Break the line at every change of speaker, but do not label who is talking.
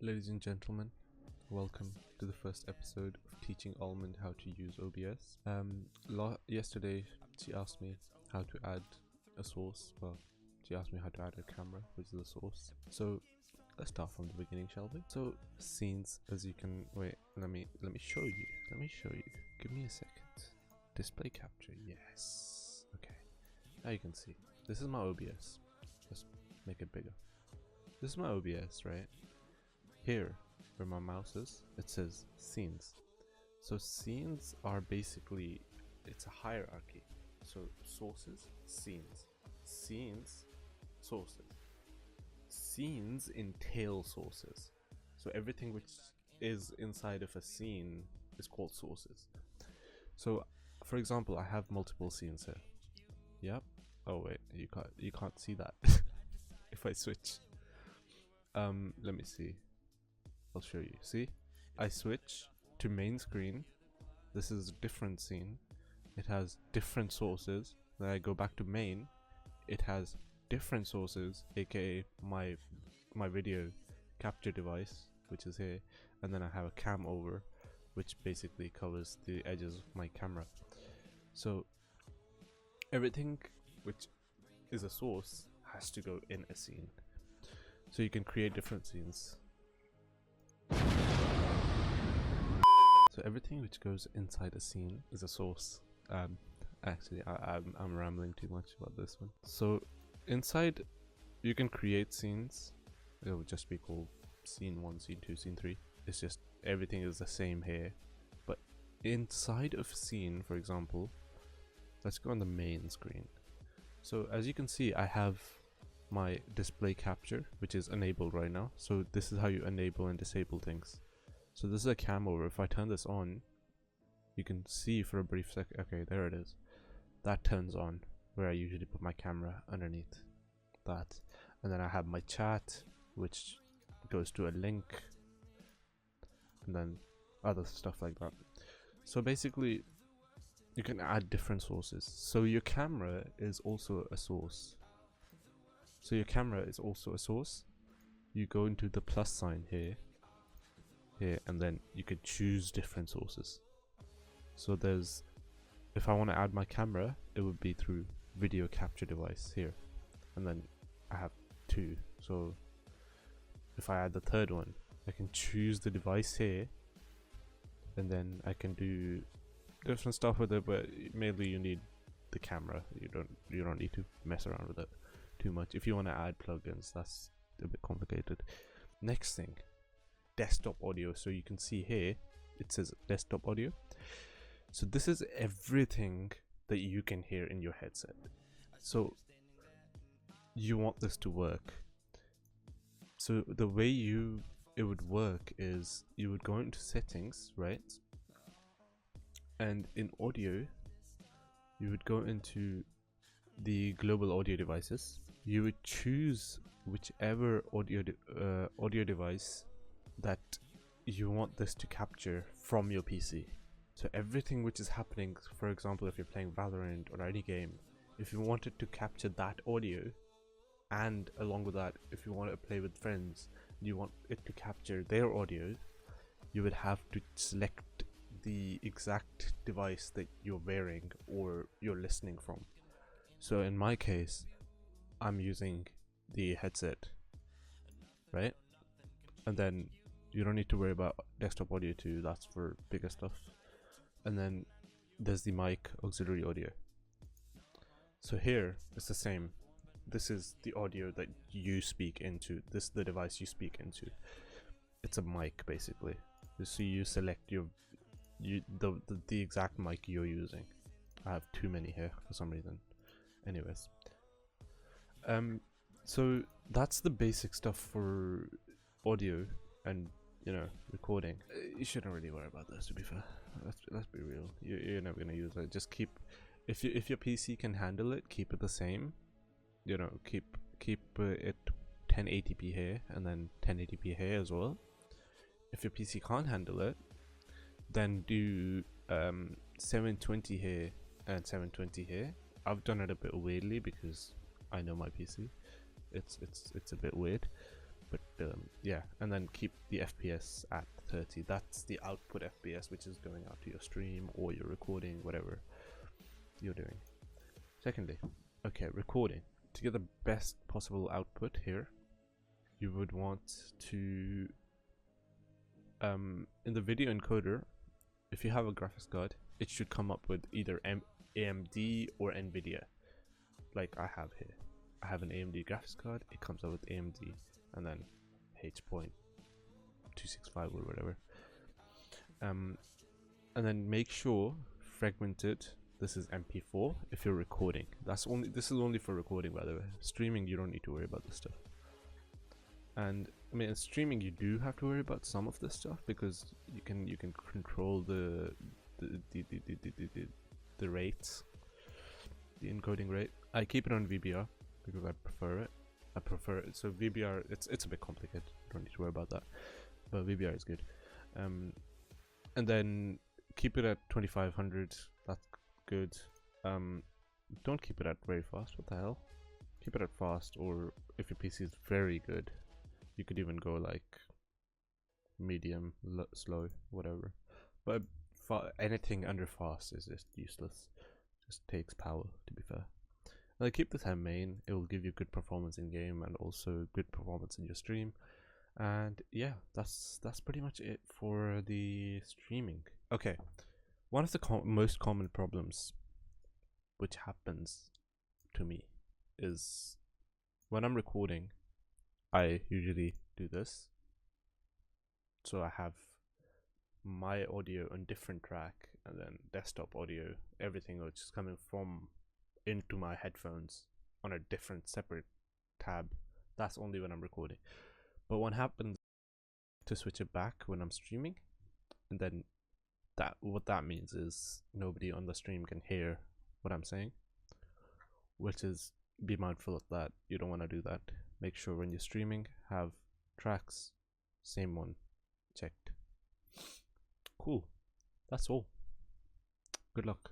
Ladies and gentlemen, welcome to the first episode of teaching Almond how to use OBS. Yesterday she asked me how to add a source. Well, she asked me how to add a camera, which is the source. So let's start from the beginning, shall we? So scenes, as you can let me show you. Give me a second. Display capture, yes. Okay. Now you can see. This is my OBS. Let's make it bigger. This is my OBS, right? Here, where my mouse is, it says scenes. So scenes are basically, it's a hierarchy. So sources, scenes. Scenes, sources. Scenes entail sources. So everything which is inside of a scene is called sources. So, for example, I have multiple scenes here. Yep. Oh wait, you can't see that. If I switch. Let me see. I'll show you. See, I switch to main screen. This is a different scene. It has different sources. Then I go back to main. It has different sources, aka my video capture device, which is here, and then I have a cam over, which basically covers the edges of my camera. So everything which is a source has to go in a scene. So you can create different scenes. So everything which goes inside a scene is a source. Actually, I'm rambling too much about this one. So inside, you can create scenes. It would just be called scene 1, scene 2, scene 3. It's just everything is the same here. But inside of a scene, for example, let's go on the main screen. So as you can see, I have my display capture, which is enabled right now. So this is how you enable and disable things. So this is a cam over. If I turn this on, you can see for a brief second. Okay, there it is. That turns on, where I usually put my camera underneath that. And then I have my chat, which goes to a link, and then other stuff like that. So basically, you can add different sources. So your camera is also a source. You go into the plus sign here, and then you could choose different sources. So there's, if I want to add my camera, it would be through video capture device here, and then I have 2. So if I add the third one, I can choose the device here, and then I can do different stuff with it, but mainly you need the camera. You don't need to mess around with it too much. If you want to add plugins, that's a bit complicated. Next thing, desktop audio. So you can see here it says desktop audio. So this is everything that you can hear in your headset. So you want this to work. So the way it would work is you would go into settings, right? And in audio, you would go into the global audio devices. You would choose whichever audio device that you want this to capture from your PC. So everything which is happening, for example, if you're playing Valorant or any game, if you wanted to capture that audio, and along with that, if you want to play with friends, you want it to capture their audio, you would have to select the exact device that you're wearing or you're listening from. So in my case, I'm using the headset, right? And then you don't need to worry about desktop audio too, that's for bigger stuff. And then there's the mic auxiliary audio. So here it's the same. This is the audio that you speak into. This is the device you speak into. It's a mic basically. So you select the exact mic you're using. I have too many here for some reason. Anyways, so that's the basic stuff for audio and recording. You shouldn't really worry about this, to be fair. Let's be real. You're never gonna use it. Just keep, if your PC can handle it, keep it the same. Keep it 1080p here and then 1080p here as well. If your PC can't handle it, then do 720 here and 720 here. I've done it a bit weirdly because I know my PC. It's a bit weird. But yeah, and then keep the FPS at 30. That's the output FPS, which is going out to your stream or your recording, whatever you're doing. Secondly, okay, recording. To get the best possible output here, you would want to in the video encoder, if you have a graphics card, it should come up with either AMD or NVIDIA, like I have here. I have an AMD graphics card, it comes up with AMD and then H.265 or whatever. And then make sure fragmented, this is MP4 if you're recording. This is only for recording, by the way. Streaming, you don't need to worry about this stuff. And I mean, in streaming you do have to worry about some of this stuff, because you can control the rates, the encoding rate. I keep it on VBR because I prefer it. So VBR, it's a bit complicated. Don't need to worry about that, but VBR is good. And then keep it at 2500. That's good. Don't keep it at very fast. What the hell? Keep it at fast, or if your PC is very good, you could even go like medium, slow, whatever. But anything under fast is just useless. Just takes power, to be fair. And keep this at main. It will give you good performance in game and also good performance in your stream. And yeah, that's pretty much it for the streaming. Okay, one of the most common problems which happens to me is when I'm recording, I usually do this. So I have my audio on different track, and then desktop audio, everything which is coming from into my headphones on a different separate tab. That's only when I'm recording. But what happens to switch it back when I'm streaming, and then what that means is nobody on the stream can hear what I'm saying, which is, be mindful of that. You don't want to do that. Make sure when you're streaming, have tracks, same one, checked. Cool. That's all. Good luck.